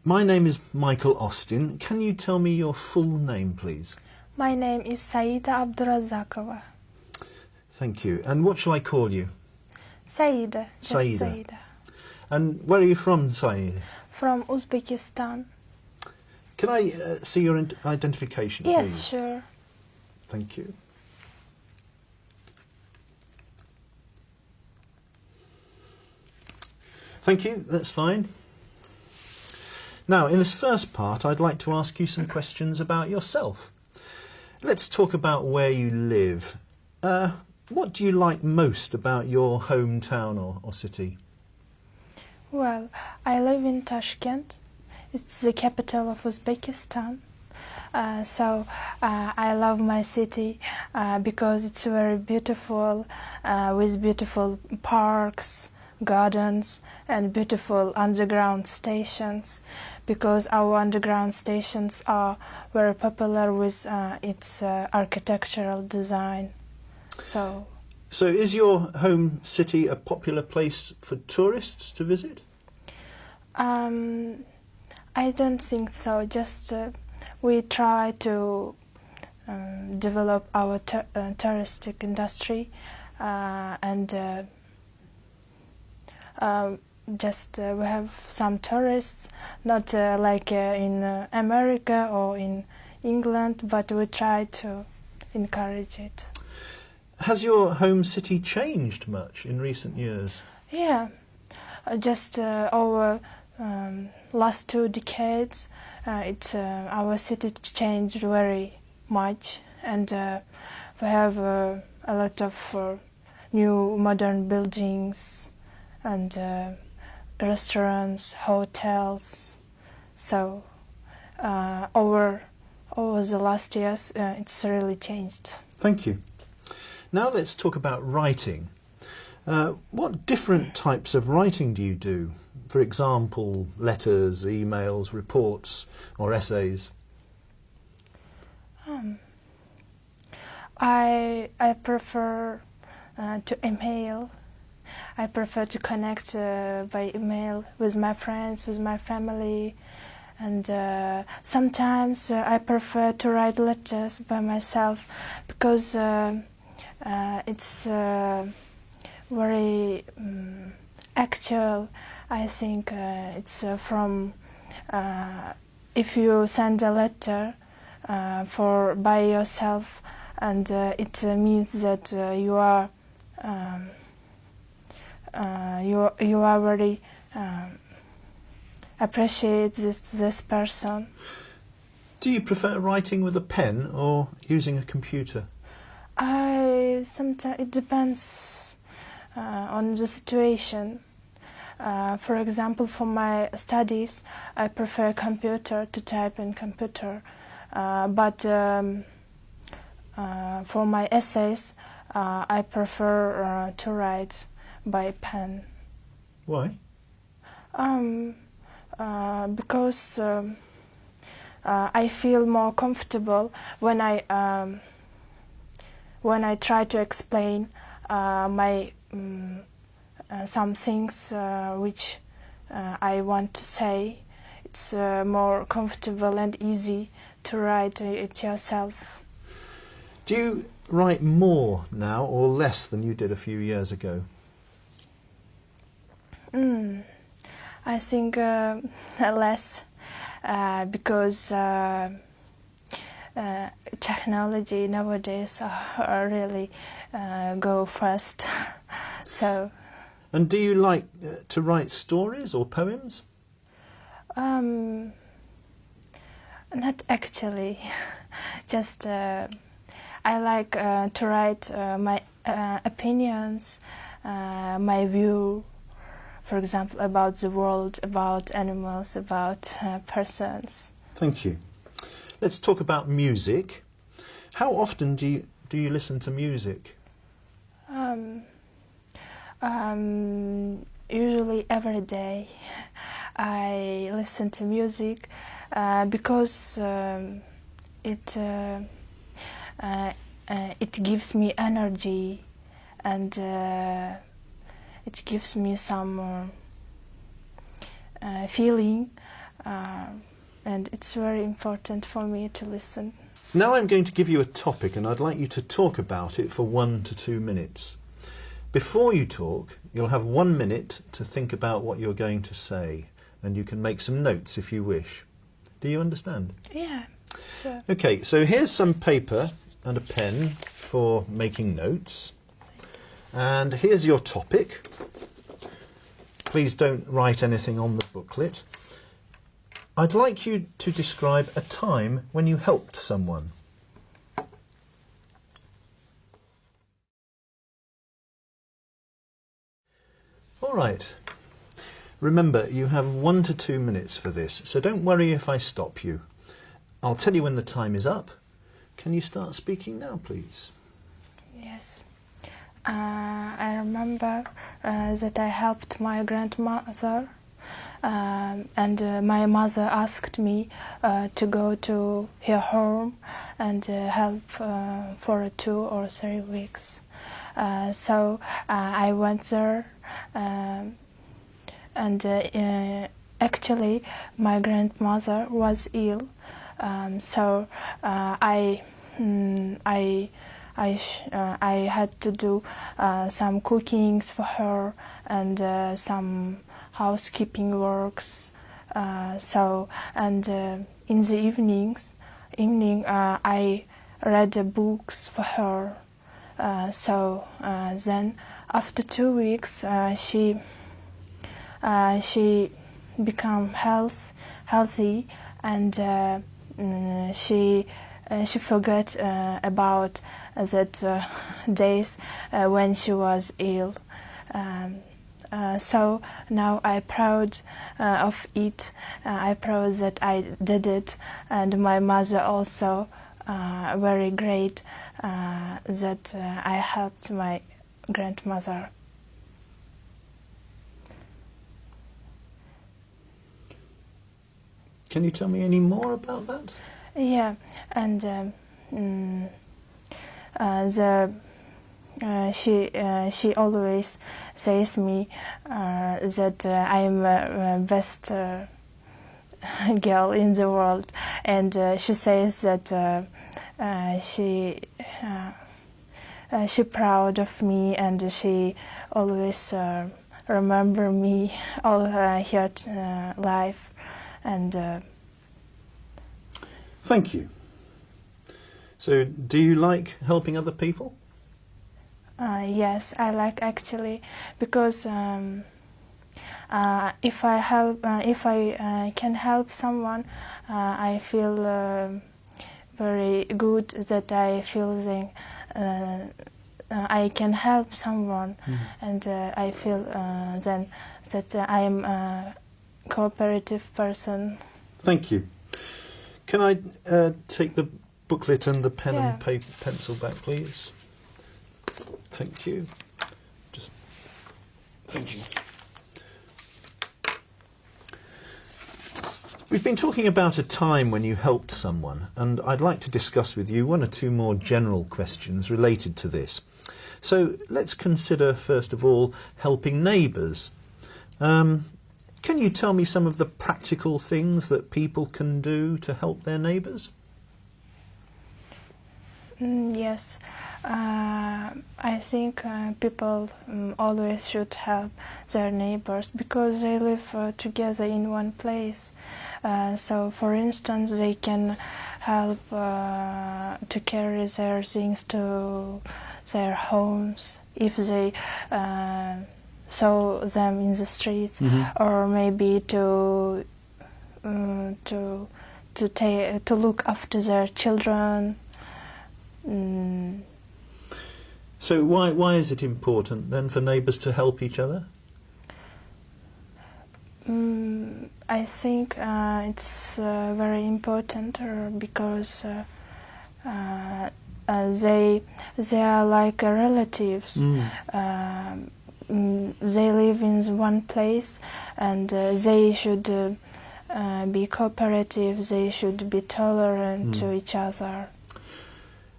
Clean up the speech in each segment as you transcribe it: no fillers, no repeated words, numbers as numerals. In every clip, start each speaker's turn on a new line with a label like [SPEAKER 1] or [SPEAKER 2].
[SPEAKER 1] My name is Michael Austin. Can you tell me your full name, please?
[SPEAKER 2] My name is Saida Abdurazakova.
[SPEAKER 1] Thank you. And what shall I call you?
[SPEAKER 2] Saida. Just
[SPEAKER 1] Saida.
[SPEAKER 2] Saida.
[SPEAKER 1] And where are you from, Saida?
[SPEAKER 2] From Uzbekistan.
[SPEAKER 1] Can I see your identification, please?
[SPEAKER 2] Yes, sure.
[SPEAKER 1] Thank you. Thank you, that's fine. Now, in this first part, I'd like to ask you some questions about yourself. Let's talk about where you live. What do you like most about your hometown or city?
[SPEAKER 2] Well, I live in Tashkent. It's the capital of Uzbekistan. So I love my city because it's very beautiful, with beautiful parks, gardens, and beautiful underground stations, because our underground stations are very popular with its architectural design. So
[SPEAKER 1] is your home city a popular place for tourists to visit?
[SPEAKER 2] I don't think so. Just we try to develop our touristic industry and we have some tourists, not like in America or in England, but we try to encourage it.
[SPEAKER 1] Has your home city changed much in recent years?
[SPEAKER 2] Yeah, just over last 2 decades, our city changed very much, and we have a lot of new modern buildings and restaurants, hotels. So over the last years, it's really changed.
[SPEAKER 1] Thank you. Now let's talk about writing. What different types of writing do you do? For example, letters, emails, reports, or essays?
[SPEAKER 2] I prefer to email. I prefer to connect by email with my friends, with my family, and sometimes I prefer to write letters by myself, because it's very actual. I think it's from if you send a letter by yourself, and it means that you are very appreciate this person.
[SPEAKER 1] Do you prefer writing with a pen or using a computer?
[SPEAKER 2] Sometimes it depends on the situation. For example, for my studies, I prefer computer, to type in computer. But for my essays, I prefer to write by pen.
[SPEAKER 1] Why?
[SPEAKER 2] Because I feel more comfortable when I try to explain my some things which I want to say. It's more comfortable and easy to write it yourself.
[SPEAKER 1] Do you write more now or less than you did a few years ago?
[SPEAKER 2] I think less, because technology nowadays really go fast. So.
[SPEAKER 1] And do you like to write stories or poems?
[SPEAKER 2] Not actually. Just I like to write my opinions, my view, for example, about the world, about animals, about persons.
[SPEAKER 1] Thank you. Let's talk about music. How often do you listen to music?
[SPEAKER 2] Usually every day I listen to music because it gives me energy, and it gives me some feeling and it's very important for me to listen.
[SPEAKER 1] Now I'm going to give you a topic and I'd like you to talk about it for 1 to 2 minutes. Before you talk, you'll have 1 minute to think about what you're going to say, and you can make some notes if you wish. Do you understand?
[SPEAKER 2] Yeah, sure.
[SPEAKER 1] Okay, so here's some paper and a pen for making notes. And here's your topic. Please don't write anything on the booklet. I'd like you to describe a time when you helped someone. All right. Remember, you have 1 to 2 minutes for this, so don't worry if I stop you. I'll tell you when the time is up. Can you start speaking now, please?
[SPEAKER 2] Yes. I remember that I helped my grandmother, and my mother asked me to go to her home and help for 2 or 3 weeks. So I went there, and actually my grandmother was ill, so I had to do some cookings for her and some housekeeping works. In the evening I read books for her. Then after 2 weeks she became healthy, and she forgot about that days when she was ill. So now I'm proud of it. I'm proud that I did it, and my mother also very great that I helped my grandmother.
[SPEAKER 1] Can you tell me any more about that?
[SPEAKER 2] Yeah, and she always says me that I am the best girl in the world, and she says that she proud of me, and she always remember me all her life. And
[SPEAKER 1] Thank you. So, do you like helping other people?
[SPEAKER 2] Yes, I like actually, because if I can help someone, I feel very good that I feel I can help someone, and I feel then that I am a cooperative person.
[SPEAKER 1] Thank you. Can I take the booklet and the pen
[SPEAKER 2] Yeah.
[SPEAKER 1] and paper, pencil back, please? Thank you. Thank you. We've been talking about a time when you helped someone, and I'd like to discuss with you 1 or 2 more general questions related to this. So let's consider, first of all, helping neighbours. Can you tell me some of the practical things that people can do to help their neighbours?
[SPEAKER 2] Yes, I think people always should help their neighbors because they live together in one place. So, for instance, they can help to carry their things to their homes if they saw them in the streets, or maybe to look after their children.
[SPEAKER 1] So why is it important then for neighbours to help each other?
[SPEAKER 2] I think it's very important because they are like relatives. They live in one place, and they should be cooperative. They should be tolerant to each other.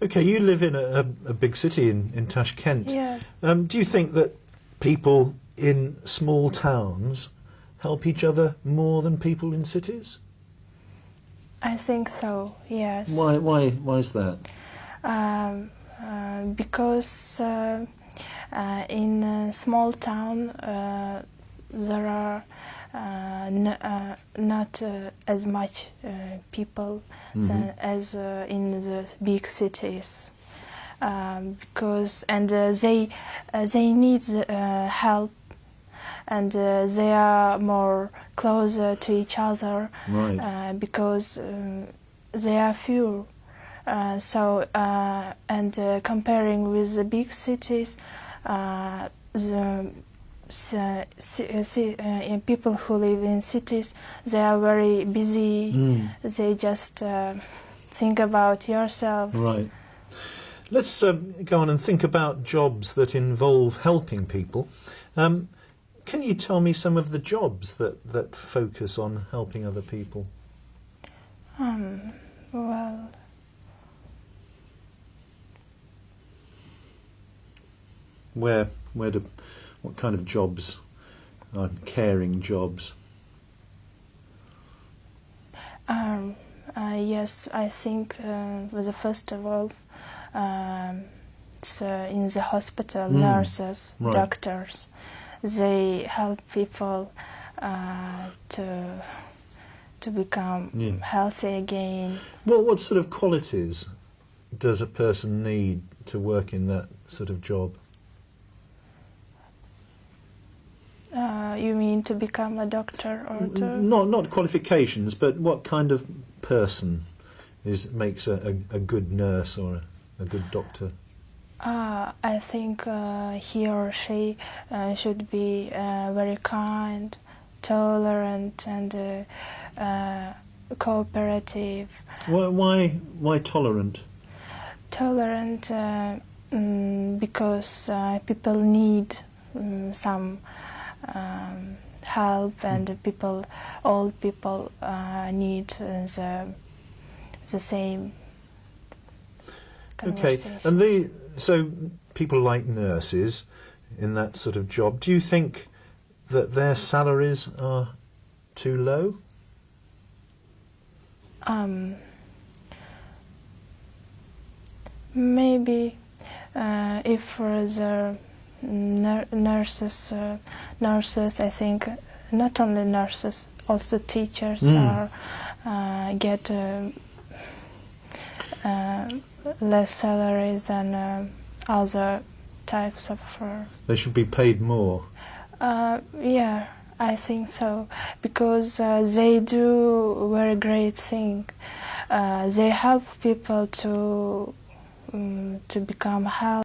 [SPEAKER 1] Okay, you live in a big city in Tashkent.
[SPEAKER 2] Yeah.
[SPEAKER 1] Do you think that people in small towns help each other more than people in cities?
[SPEAKER 2] I think so, yes.
[SPEAKER 1] Why is that?
[SPEAKER 2] Because in a small town there are not as much people as in the big cities, because they need help, and they are more closer to each other,
[SPEAKER 1] Right.
[SPEAKER 2] because they are few. Comparing with the big cities, people who live in cities, they are very busy. They just think about yourselves.
[SPEAKER 1] Right. Let's go on and think about jobs that involve helping people. Can you tell me some of the jobs that focus on helping other people?
[SPEAKER 2] Well,
[SPEAKER 1] What kind of jobs are caring jobs?
[SPEAKER 2] yes, I think the first of all, it's in the hospital, nurses,
[SPEAKER 1] right.
[SPEAKER 2] doctors. They help people to become healthy again.
[SPEAKER 1] What sort of qualities does a person need to work in that sort of job?
[SPEAKER 2] You mean to become a doctor, or to?
[SPEAKER 1] Not qualifications, but what kind of person makes a good nurse or a good doctor?
[SPEAKER 2] I think he or she should be very kind, tolerant, and cooperative.
[SPEAKER 1] Why tolerant?
[SPEAKER 2] Tolerant because people need some help, and all people need the same conversation.
[SPEAKER 1] Okay, and so people like nurses in that sort of job, do you think that their salaries are too low?
[SPEAKER 2] Maybe if the nurses, I think not only nurses, also teachers get less salaries than other types of.
[SPEAKER 1] They should be paid more.
[SPEAKER 2] Yeah, I think so, because they do a very great thing. They help people to become healthy.